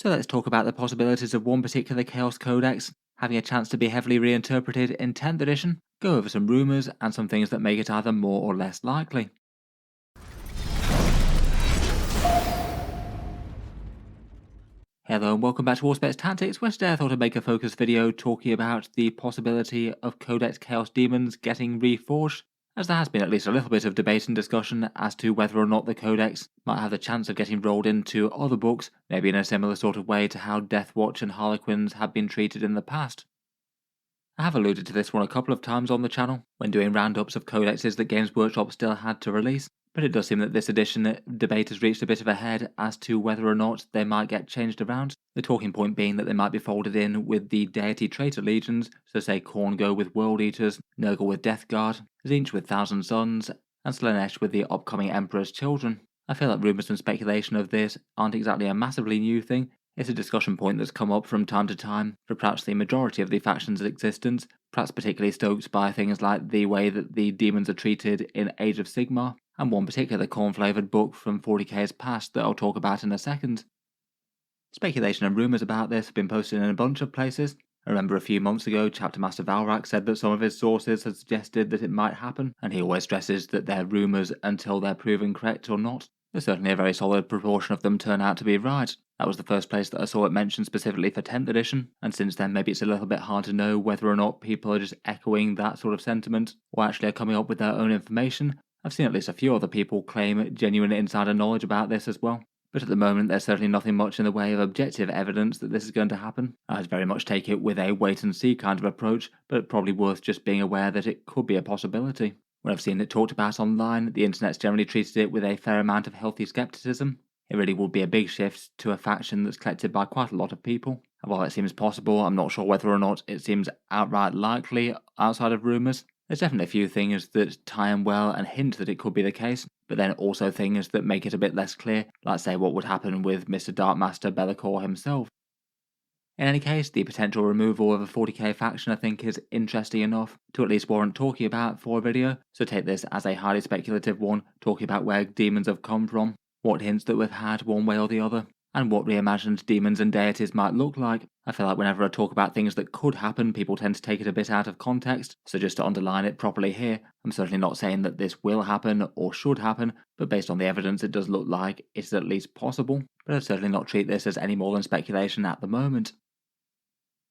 So let's talk about the possibilities of one particular Chaos Codex having a chance to be heavily reinterpreted in 10th edition, go over some rumours and some things that make it either more or less likely. Hello and welcome back to Warspec Tactics, where today I thought I'd make a focus video talking about the possibility of Codex Chaos Daemons getting reforged, as there has been at least a little bit of debate and discussion as to whether or not the Codex might have the chance of getting rolled into other books, maybe in a similar sort of way to how Deathwatch and Harlequins have been treated in the past. I have alluded to this one a couple of times on the channel, when doing roundups of codexes that Games Workshop still had to release, but it does seem that this edition debate has reached a bit of a head as to whether or not they might get changed around, the talking point being that they might be folded in with the deity traitor legions, so say Khorne go with World Eaters, Nurgle with Death Guard, Tzeentch with Thousand Sons, and Slaanesh with the upcoming Emperor's Children. I feel like rumours and speculation of this aren't exactly a massively new thing. It's a discussion point that's come up from time to time for perhaps the majority of the factions' existence, perhaps particularly stoked by things like the way that the demons are treated in Age of Sigmar, and one particular corn-flavoured book from 40k's past that I'll talk about in a second. Speculation and rumours about this have been posted in a bunch of places. I remember a few months ago, Chapter Master Valrak said that some of his sources had suggested that it might happen, and he always stresses that they're rumours until they're proven correct or not. There's certainly a very solid proportion of them turn out to be right. That was the first place that I saw it mentioned specifically for 10th edition, and since then maybe it's a little bit hard to know whether or not people are just echoing that sort of sentiment, or actually are coming up with their own information. I've seen at least a few other people claim genuine insider knowledge about this as well, but at the moment there's certainly nothing much in the way of objective evidence that this is going to happen. I'd very much take it with a wait and see kind of approach, but probably worth just being aware that it could be a possibility. When I've seen it talked about online, the internet's generally treated it with a fair amount of healthy skepticism. It really would be a big shift to a faction that's collected by quite a lot of people. And while it seems possible, I'm not sure whether or not it seems outright likely outside of rumours. There's definitely a few things that tie in well and hint that it could be the case, but then also things that make it a bit less clear, like say what would happen with Mr. Darkmaster Be'lakor himself. In any case, the potential removal of a 40k faction I think is interesting enough to at least warrant talking about for a video, so take this as a highly speculative one, talking about where demons have come from, what hints that we've had one way or the other, and what reimagined demons and deities might look like. I feel like whenever I talk about things that could happen, people tend to take it a bit out of context, so just to underline it properly here, I'm certainly not saying that this will happen or should happen, but based on the evidence it does look like it is at least possible, but I'd certainly not treat this as any more than speculation at the moment.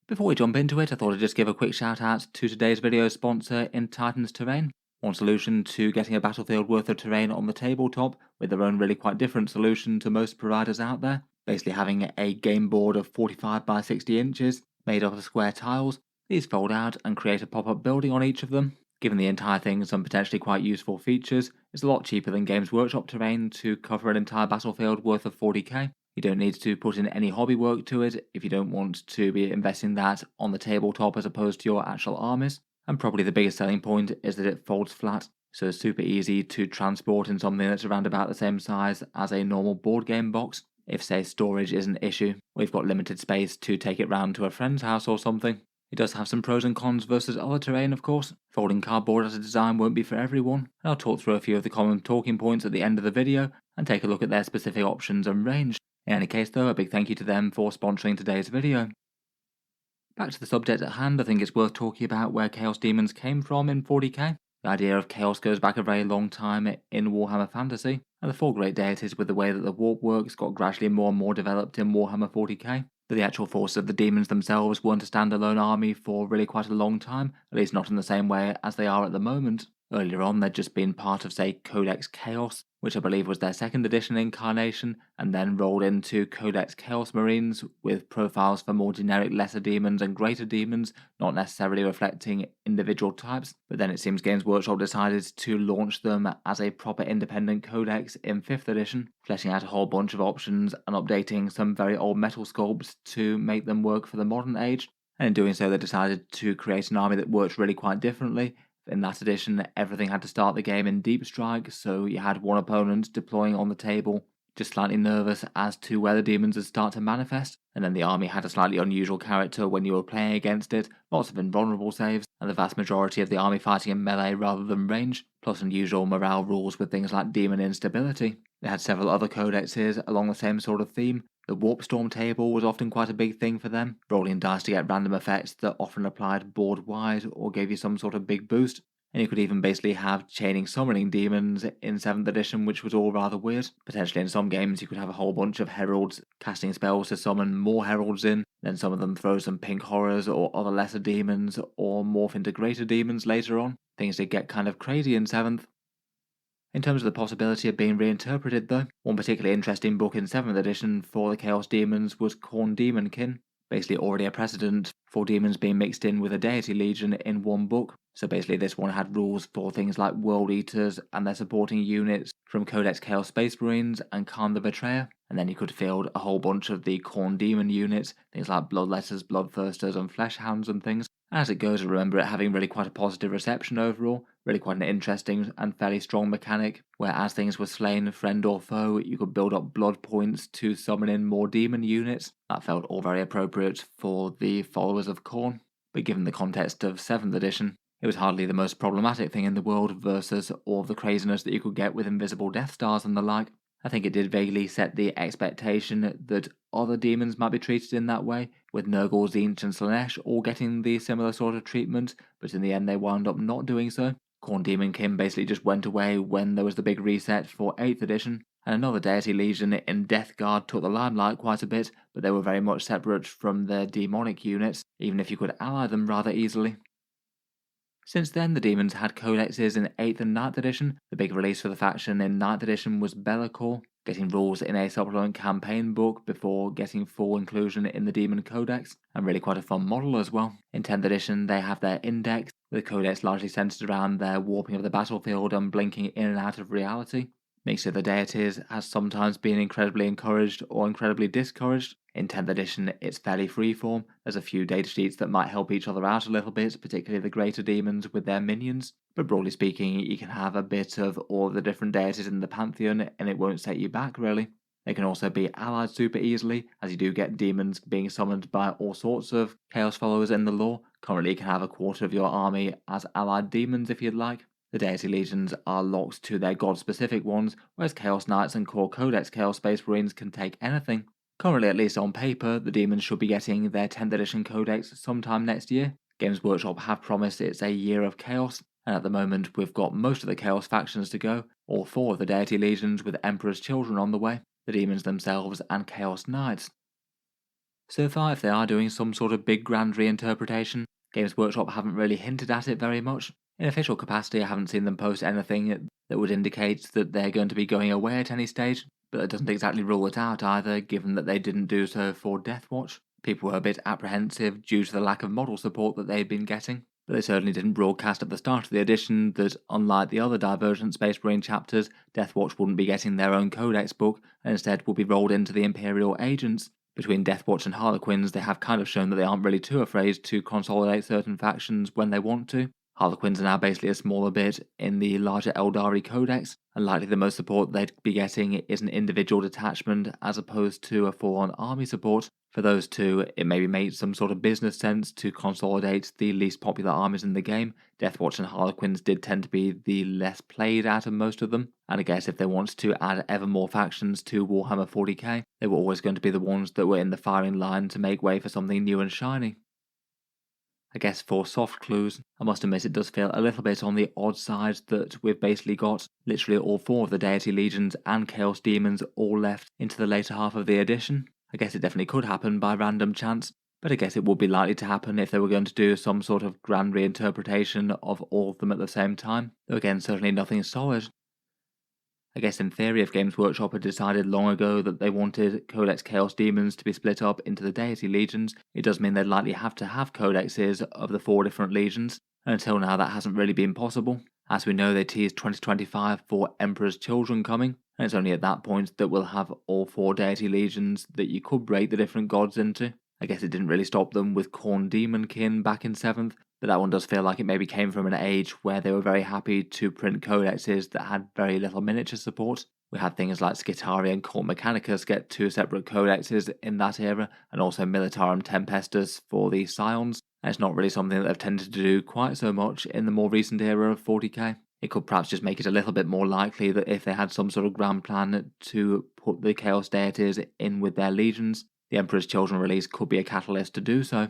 Before we jump into it, I thought I'd just give a quick shout out to today's video sponsor in Titan's Terrain. One solution to getting a battlefield worth of terrain on the tabletop, with their own really quite different solution to most providers out there, basically having a game board of 45 by 60 inches, made up of square tiles. These fold out and create a pop-up building on each of them. Given the entire thing some potentially quite useful features, it's a lot cheaper than Games Workshop terrain to cover an entire battlefield worth of 40k. You don't need to put in any hobby work to it if you don't want to be investing that on the tabletop as opposed to your actual armies. And probably the biggest selling point is that it folds flat, so it's super easy to transport in something that's around about the same size as a normal board game box. If say storage is an issue, or you've got limited space to take it round to a friend's house or something. It does have some pros and cons versus other terrain, of course. Folding cardboard as a design won't be for everyone, and I'll talk through a few of the common talking points at the end of the video and take a look at their specific options and range. In any case though, a big thank you to them for sponsoring today's video. Back to the subject at hand, I think it's worth talking about where Chaos Daemons came from in 40k. The idea of chaos goes back a very long time in Warhammer Fantasy, and the four great deities with the way that the warp works got gradually more and more developed in Warhammer 40k. But the actual forces of the demons themselves weren't a standalone army for really quite a long time, at least not in the same way as they are at the moment. Earlier on they'd just been part of say Codex Chaos, which I believe was their 2nd edition incarnation, and then rolled into Codex Chaos Marines with profiles for more generic lesser demons and greater demons, not necessarily reflecting individual types, but then it seems Games Workshop decided to launch them as a proper independent codex in 5th edition, fleshing out a whole bunch of options and updating some very old metal sculpts to make them work for the modern age, and in doing so they decided to create an army that works really quite differently. In that edition, everything had to start the game in Deep Strike, so you had one opponent deploying on the table, just slightly nervous as to where the demons would start to manifest, and then the army had a slightly unusual character when you were playing against it, lots of invulnerable saves, and the vast majority of the army fighting in melee rather than range, plus unusual morale rules with things like demon instability. They had several other codexes along the same sort of theme, The Warp Storm table was often quite a big thing for them, rolling dice to get random effects that often applied board-wide or gave you some sort of big boost. And you could even basically have chaining summoning demons in 7th edition, which was all rather weird. Potentially in some games you could have a whole bunch of heralds casting spells to summon more heralds in, then some of them throw some pink horrors or other lesser demons, or morph into greater demons later on. Things did get kind of crazy in 7th. In terms of the possibility of being reinterpreted though, one particularly interesting book in 7th edition for the Chaos Daemons was Khorne Daemonkin, basically already a precedent for demons being mixed in with a deity legion in one book. So basically this one had rules for things like World Eaters and their supporting units from Codex Chaos Space Marines and Khorne the Betrayer, and then you could field a whole bunch of the Khorne Demon units, things like Bloodletters, Bloodthirsters and Fleshhounds and things. As it goes, I remember it having really quite a positive reception overall, really quite an interesting and fairly strong mechanic, where as things were slain, friend or foe, you could build up blood points to summon in more demon units. That felt all very appropriate for the followers of Khorne, but given the context of 7th edition, it was hardly the most problematic thing in the world versus all the craziness that you could get with invisible Death Stars and the like. I think it did vaguely set the expectation that other demons might be treated in that way, with Nurgle, Tzeentch and Slaanesh all getting the similar sort of treatment, but in the end they wound up not doing so. Khorne Daemonkin basically just went away when there was the big reset for 8th edition, and another deity legion in Death Guard took the limelight quite a bit, but they were very much separate from their demonic units, even if you could ally them rather easily. Since then, the demons had codexes in 8th and 9th edition. The big release for the faction in 9th edition was Be'lakor, getting rules in a supplement campaign book before getting full inclusion in the Demon Codex, and really quite a fun model as well. In 10th edition, they have their index, with the codex largely centered around their warping of the battlefield and blinking in and out of reality. Mixture of the deities has sometimes been incredibly encouraged or incredibly discouraged. In 10th edition, it's fairly freeform. There's a few datasheets that might help each other out a little bit, particularly the greater demons with their minions. But broadly speaking, you can have a bit of all the different deities in the pantheon and it won't set you back really. They can also be allied super easily, as you do get demons being summoned by all sorts of chaos followers in the lore. Currently you can have a quarter of your army as allied demons if you'd like. The deity legions are locked to their god-specific ones, whereas Chaos Knights and core Codex Chaos Space Marines can take anything. Currently, at least on paper, the demons should be getting their 10th edition codex sometime next year. Games Workshop have promised it's a year of chaos, and at the moment we've got most of the chaos factions to go, all 4 of the deity legions with Emperor's Children on the way, the demons themselves and Chaos Knights. So far, if they are doing some sort of big grand reinterpretation, Games Workshop haven't really hinted at it very much. In official capacity, I haven't seen them post anything that would indicate that they're going to be going away at any stage, but that doesn't exactly rule it out either, given that they didn't do so for Deathwatch. People were a bit apprehensive due to the lack of model support that they'd been getting, but they certainly didn't broadcast at the start of the edition that, unlike the other Divergent Space Marine chapters, Deathwatch wouldn't be getting their own codex book, and instead would be rolled into the Imperial Agents. Between Deathwatch and Harlequins, they have kind of shown that they aren't really too afraid to consolidate certain factions when they want to. Harlequins are now basically a smaller bit in the larger Eldari Codex, and likely the most support they'd be getting is an individual detachment as opposed to a full-on army support. For those two, it maybe makes some sort of business sense to consolidate the least popular armies in the game. Deathwatch and Harlequins did tend to be the less played out of most of them, and I guess if they wanted to add ever more factions to Warhammer 40k, they were always going to be the ones that were in the firing line to make way for something new and shiny. I guess for soft clues, I must admit it does feel a little bit on the odd side that we've basically got literally all 4 of the Deity Legions and Chaos Demons all left into the later half of the edition. I guess it definitely could happen by random chance, but I guess it would be likely to happen if they were going to do some sort of grand reinterpretation of all of them at the same time, though again certainly nothing solid. I guess in theory, if Games Workshop had decided long ago that they wanted Codex Chaos Demons to be split up into the Deity Legions, it does mean they'd likely have to have codexes of the 4 different legions, and until now that hasn't really been possible. As we know, they teased 2025 for Emperor's Children coming, and it's only at that point that we'll have all 4 Deity Legions that you could break the different gods into. I guess it didn't really stop them with Khorne Daemonkin back in 7th, but that one does feel like it maybe came from an age where they were very happy to print codexes that had very little miniature support. We had things like Skitarii and Cult Mechanicus get 2 separate codexes in that era, and also Militarum Tempestus for the Scions, and it's not really something that they've tended to do quite so much in the more recent era of 40k. It could perhaps just make it a little bit more likely that if they had some sort of grand plan to put the Chaos Deities in with their legions, the Emperor's Children release could be a catalyst to do so.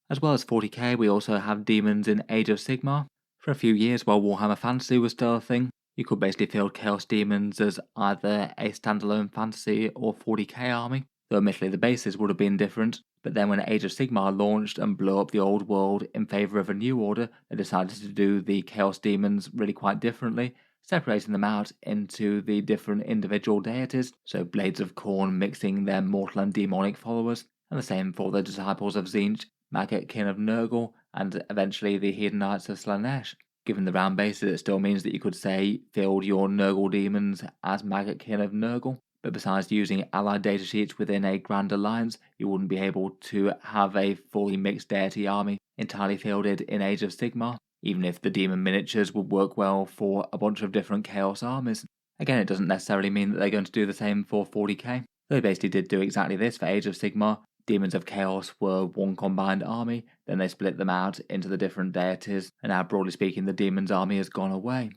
As well as 40k, we also have demons in Age of Sigmar. For a few years while Warhammer Fantasy was still a thing, you could basically field Chaos Demons as either a standalone fantasy or 40k army, though admittedly the bases would have been different. But then when Age of Sigmar launched and blew up the old world in favour of a new order, they decided to do the Chaos Demons really quite differently, separating them out into the different individual deities, so Blades of Khorne mixing their mortal and demonic followers, and the same for the Disciples of Tzeentch, Maggotkin of Nurgle, and eventually the Hedonites of Slaanesh. Given the round bases, it still means that you could say field your Nurgle demons as Maggotkin of Nurgle, but besides using allied datasheets within a Grand Alliance, you wouldn't be able to have a fully mixed deity army entirely fielded in Age of Sigmar, even if the demon miniatures would work well for a bunch of different Chaos armies. Again, it doesn't necessarily mean that they're going to do the same for 40k. They basically did do exactly this for Age of Sigmar. Demons of Chaos were one combined army, then they split them out into the different deities, and now broadly speaking the Demons army has gone away.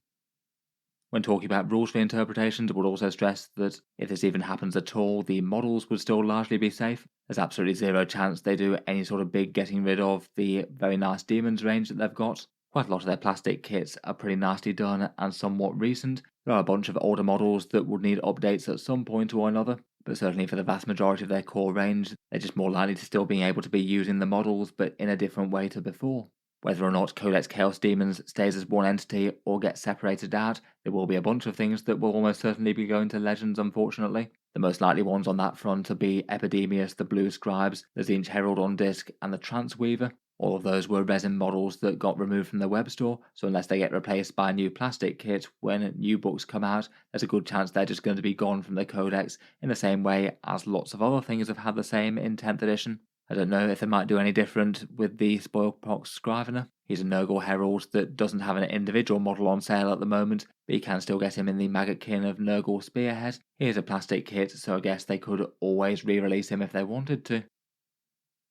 When talking about rules reinterpretations, I would also stress that if this even happens at all, the models would still largely be safe. There's absolutely zero chance they do any sort of big getting rid of the very nice Demons range that they've got. Quite a lot of their plastic kits are pretty nicely done and somewhat recent. There are a bunch of older models that would need updates at some point or another, but certainly for the vast majority of their core range, they're just more likely to still be able to be using the models, but in a different way to before. Whether or not Codex Chaos Daemons stays as one entity or gets separated out, there will be a bunch of things that will almost certainly be going to Legends, unfortunately. The most likely ones on that front will be Epidemius, the Blue Scribes, the Tzeentch Herald on disc, and the Transweaver. All of those were resin models that got removed from the web store, so unless they get replaced by a new plastic kit when new books come out, there's a good chance they're just going to be gone from the Codex in the same way as lots of other things have had the same in 10th edition. I don't know if they might do any different with the Spoilpox Scrivener. He's a Nurgle Herald that doesn't have an individual model on sale at the moment, but you can still get him in the Maggotkin of Nurgle Spearhead. He is a plastic kit, so I guess they could always re-release him if they wanted to.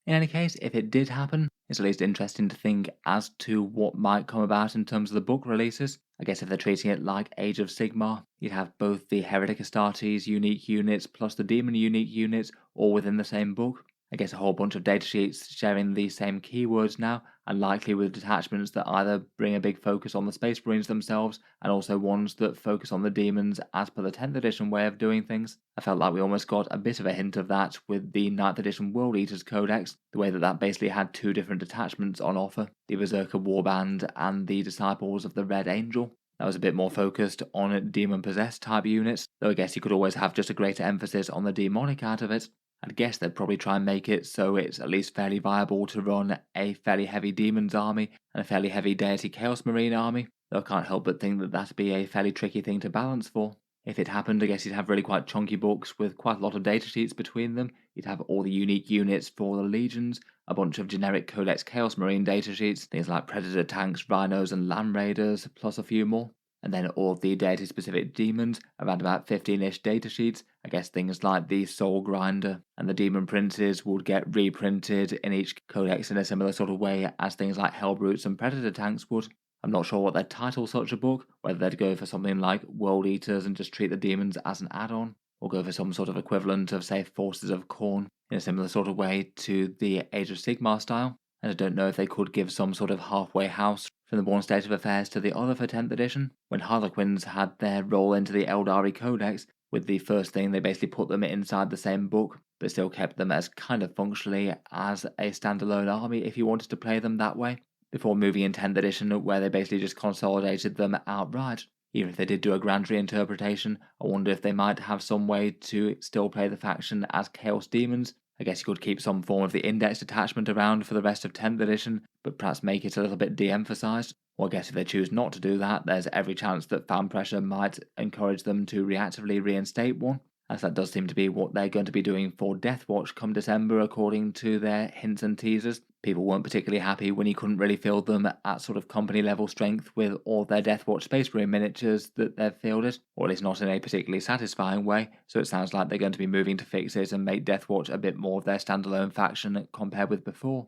In any case, if it did happen, it's at least interesting to think as to what might come about in terms of the book releases. I guess if they're treating it like Age of Sigmar, you'd have both the Heretic Astartes unique units plus the Demon unique units all within the same book. I guess a whole bunch of datasheets sharing the same keywords now, and likely with detachments that either bring a big focus on the Space Marines themselves, and also ones that focus on the demons as per the 10th edition way of doing things. I felt like we almost got a bit of a hint of that with the 9th edition World Eaters Codex, the way that basically had two different detachments on offer, the Berserker Warband and the Disciples of the Red Angel. That was a bit more focused on demon-possessed type units, though I guess you could always have just a greater emphasis on the demonic out of it. I'd guess they'd probably try and make it so it's at least fairly viable to run a fairly heavy Demons army and a fairly heavy Deity Chaos Marine army, though I can't help but think that that'd be a fairly tricky thing to balance for. If it happened, I guess you'd have really quite chunky books with quite a lot of datasheets between them. You'd have all the unique units for the legions, a bunch of generic Codex Chaos Marine datasheets, things like Predator tanks, Rhinos and Land Raiders, plus a few more. And then all of the deity-specific demons, around about 15-ish datasheets. I guess things like the Soul Grinder and the Demon Princes would get reprinted in each codex in a similar sort of way as things like Hellbrutes and Predator tanks would. I'm not sure what they'd title such a book, whether they'd go for something like World Eaters and just treat the demons as an add-on, or go for some sort of equivalent of, say, Forces of Khorne in a similar sort of way to the Age of Sigmar style. And I don't know if they could give some sort of halfway house from the one state of affairs to the other for 10th edition. When Harlequins had their roll into the Eldari Codex, with the first thing they basically put them inside the same book, but still kept them as kind of functionally as a standalone army if you wanted to play them that way, before moving in 10th edition where they basically just consolidated them outright. Even if they did do a grand reinterpretation, I wonder if they might have some way to still play the faction as Chaos Daemons. I guess you could keep some form of the index detachment around for the rest of 10th edition, but perhaps make it a little bit de-emphasised. Or I guess if they choose not to do that, there's every chance that fan pressure might encourage them to reactively reinstate one, as that does seem to be what they're going to be doing for Deathwatch come December according to their hints and teasers. People weren't particularly happy when you couldn't really field them at sort of company level strength with all their Deathwatch Space Marine miniatures that they've fielded, or at least not in a particularly satisfying way, so it sounds like they're going to be moving to fix it and make Deathwatch a bit more of their standalone faction compared with before.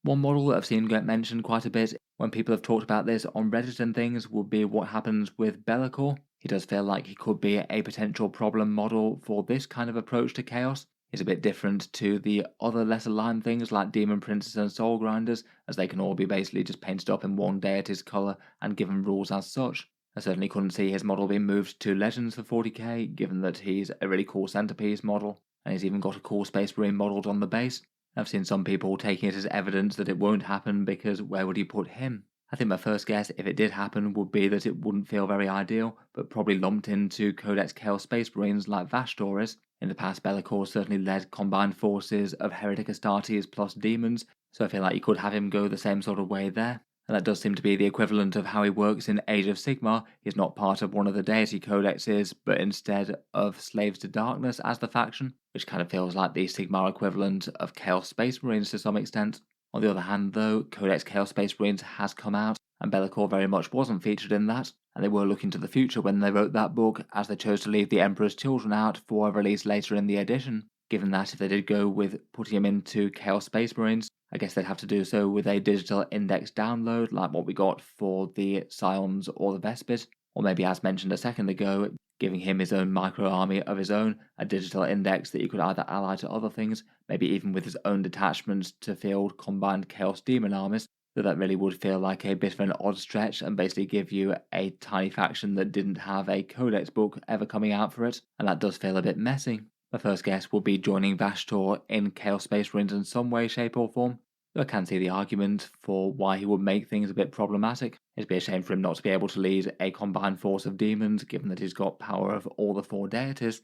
One model that I've seen get mentioned quite a bit when people have talked about this on Reddit and things would be what happens with Be'lakor. he does feel like he could be a potential problem model for this kind of approach to chaos. It's a bit different to the other lesser line things like Demon Princes and Soul Grinders, as they can all be basically just painted up in one deity's colour and given rules as such. I certainly couldn't see his model being moved to Legends for 40k, given that he's a really cool centerpiece model, and he's even got a cool Space Marine modelled on the base. I've seen some people taking it as evidence that it won't happen because where would you put him? I think my first guess, if it did happen, would be that it wouldn't feel very ideal, but probably lumped into Codex Chaos Space Marines like Vashtor is. In the past, Be'lakor certainly led combined forces of Heretic Astartes plus demons, so I feel like you could have him go the same sort of way there. And that does seem to be the equivalent of how he works in Age of Sigmar. He's not part of one of the deity codexes, but instead of Slaves to Darkness as the faction, which kind of feels like the Sigmar equivalent of Chaos Space Marines to some extent. On the other hand, though, Codex Chaos Space Marines has come out, and Be'lakor very much wasn't featured in that, and they were looking to the future when they wrote that book, as they chose to leave the Emperor's Children out for a release later in the edition. Given that if they did go with putting him into Chaos Space Marines, I guess they'd have to do so with a digital index download like what we got for the Scions or the Vespid, or maybe as mentioned a second ago, giving him his own micro army of his own, a digital index that you could either ally to other things, maybe even with his own detachments to field combined Chaos Demon armies, though that really would feel like a bit of an odd stretch and basically give you a tiny faction that didn't have a Codex book ever coming out for it, and that does feel a bit messy. My first guess will be joining Vashtor in Chaos Space Marines in some way, shape or form, though I can see the argument for why he would make things a bit problematic. It'd be a shame for him not to be able to lead a combined force of demons, given that he's got power of all the 4 deities.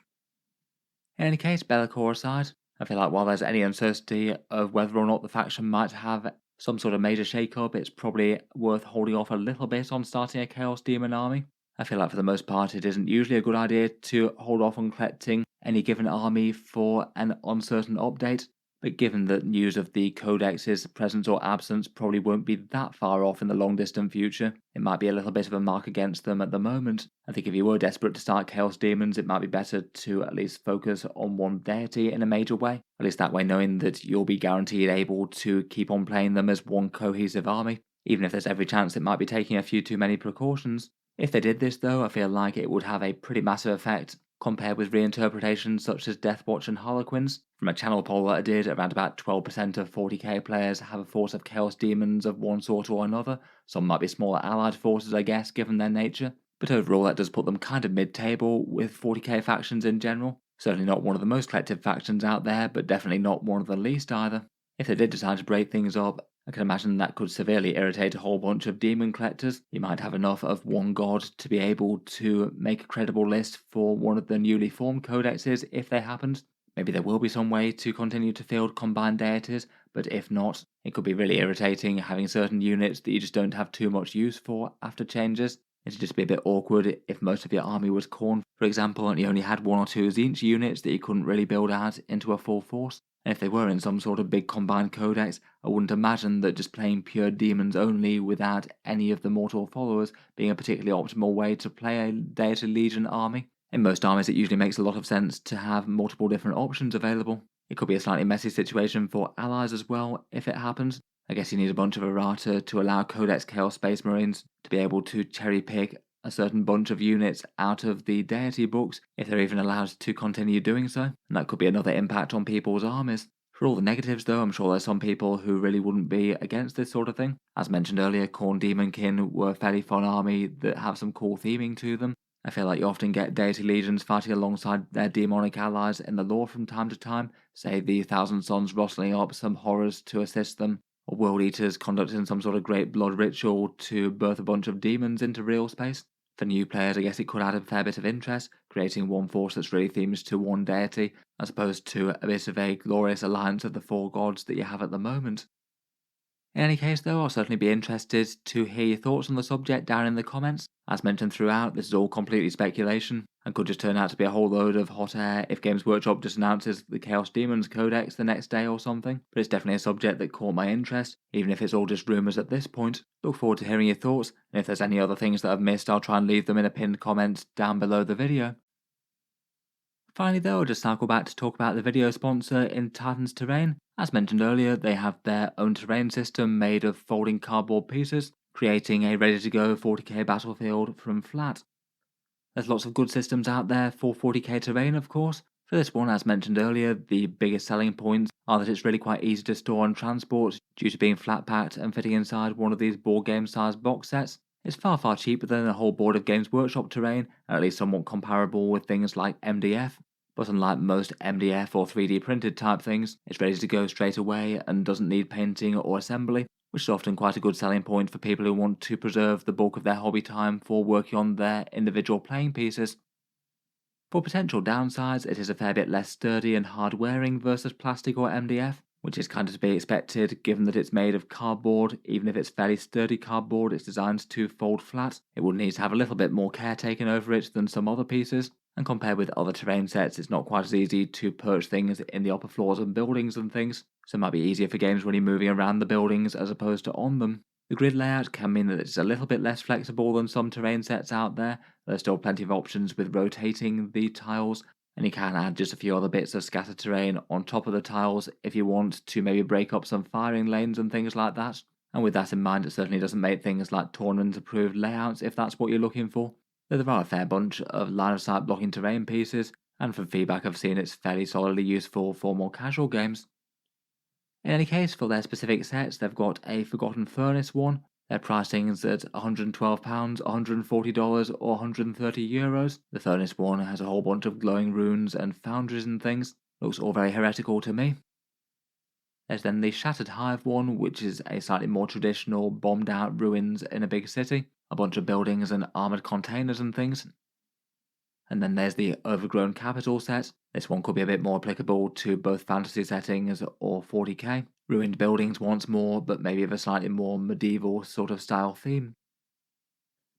In any case, Be'lakor aside, I feel like while there's any uncertainty of whether or not the faction might have some sort of major shake-up, it's probably worth holding off a little bit on starting a Chaos Demon army. I feel like for the most part it isn't usually a good idea to hold off on collecting any given army for an uncertain update, but given that news of the Codex's presence or absence probably won't be that far off in the long distant future, it might be a little bit of a mark against them at the moment. I think if you were desperate to start Chaos Demons, it might be better to at least focus on one deity in a major way, at least that way knowing that you'll be guaranteed able to keep on playing them as one cohesive army, even if there's every chance it might be taking a few too many precautions. If they did this though, I feel like it would have a pretty massive effect compared with reinterpretations such as Deathwatch and Harlequins. From a channel poll that I did, around about 12% of 40k players have a force of Chaos Demons of one sort or another. Some might be smaller allied forces, I guess, given their nature. But overall, that does put them kind of mid-table with 40k factions in general. Certainly not one of the most collective factions out there, but definitely not one of the least either. If they did decide to break things up, I can imagine that could severely irritate a whole bunch of demon collectors. You might have enough of one god to be able to make a credible list for one of the newly formed codexes if they happened. Maybe there will be some way to continue to field combined deities, but if not, it could be really irritating having certain units that you just don't have too much use for after changes. It'd just be a bit awkward if most of your army was Khorne, for example, and you only had 1 or 2 Tzeentch units that you couldn't really build out into a full force. And if they were in some sort of big combined codex, I wouldn't imagine that just playing pure demons only without any of the mortal followers being a particularly optimal way to play a Deity Legion army. In most armies it usually makes a lot of sense to have multiple different options available. It could be a slightly messy situation for allies as well if it happens. I guess you need a bunch of errata to allow Codex Chaos Space Marines to be able to cherry pick a certain bunch of units out of the deity books if they're even allowed to continue doing so, and that could be another impact on people's armies. For all the negatives though, I'm sure there's some people who really wouldn't be against this sort of thing. As mentioned earlier, Khorne Daemonkin were a fairly fun army that have some cool theming to them. I feel like you often get deity legions fighting alongside their demonic allies in the lore from time to time, say the Thousand Sons rustling up some horrors to assist them, or World Eaters conducting some sort of great blood ritual to birth a bunch of demons into real space. For new players, I guess it could add a fair bit of interest, creating one force that's really themed to one deity, as opposed to a bit of a glorious alliance of the 4 gods that you have at the moment. In any case though, I'll certainly be interested to hear your thoughts on the subject down in the comments. As mentioned throughout, this is all completely speculation, and could just turn out to be a whole load of hot air if Games Workshop just announces the Chaos Demons Codex the next day or something, but it's definitely a subject that caught my interest, even if it's all just rumours at this point. Look forward to hearing your thoughts, and if there's any other things that I've missed, I'll try and leave them in a pinned comment down below the video. Finally though, I'll just circle back to talk about the video sponsor in Titan's Terrain. As mentioned earlier, they have their own terrain system made of folding cardboard pieces, creating a ready-to-go 40k battlefield from flat. There's lots of good systems out there for 40k terrain, of course. For this one, as mentioned earlier, the biggest selling points are that it's really quite easy to store and transport due to being flat packed and fitting inside one of these board game sized box sets. It's far cheaper than a whole board of Games Workshop terrain, and at least somewhat comparable with things like MDF. But unlike most MDF or 3D printed type things, it's ready to go straight away and doesn't need painting or assembly, which is often quite a good selling point for people who want to preserve the bulk of their hobby time for working on their individual playing pieces. For potential downsides, it is a fair bit less sturdy and hard wearing versus plastic or MDF, which is kind of to be expected given that it's made of cardboard. Even if it's fairly sturdy cardboard, it's designed to fold flat. It would need to have a little bit more care taken over it than some other pieces, and compared with other terrain sets, it's not quite as easy to perch things in the upper floors of buildings and things, so it might be easier for games when you're moving around the buildings as opposed to on them. The grid layout can mean that it's a little bit less flexible than some terrain sets out there. There's still plenty of options with rotating the tiles, and you can add just a few other bits of scattered terrain on top of the tiles if you want to maybe break up some firing lanes and things like that. And with that in mind, it certainly doesn't make things like tournament approved layouts if that's what you're looking for. Though there are a fair bunch of line of sight blocking terrain pieces, and from feedback I've seen it's fairly solidly useful for more casual games. In any case, for their specific sets, they've got a Forgotten Furnace one. Their pricing is at £112, $140 or €130. The Furnace one has a whole bunch of glowing runes and foundries and things. Looks all very heretical to me. There's then the Shattered Hive one, which is a slightly more traditional bombed out ruins in a big city. A bunch of buildings and armoured containers and things. And then there's the Overgrown Capital set. This one could be a bit more applicable to both fantasy settings or 40k. Ruined buildings once more, but maybe of a slightly more medieval sort of style theme.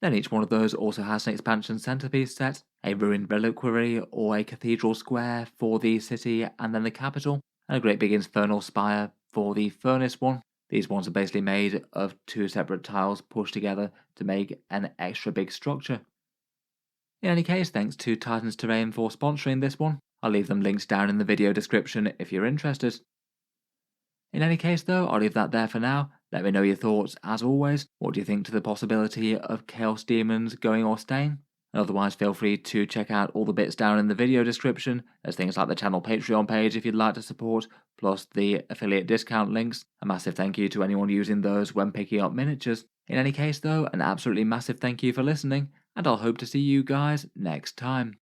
Then each one of those also has an expansion centerpiece set, a ruined reliquary or a cathedral square for the city and then the capital, and a great big infernal spire for the furnace one. These ones are basically made of two separate tiles pushed together to make an extra big structure. In any case, thanks to Titans Terrain for sponsoring this one. I'll leave them links down in the video description if you're interested. In any case though, I'll leave that there for now. Let me know your thoughts as always. What do you think to the possibility of Chaos Daemons going or staying? And otherwise feel free to check out all the bits down in the video description. There's things like the channel Patreon page if you'd like to support, plus the affiliate discount links. A massive thank you to anyone using those when picking up miniatures. In any case though, an absolutely massive thank you for listening, and I'll hope to see you guys next time.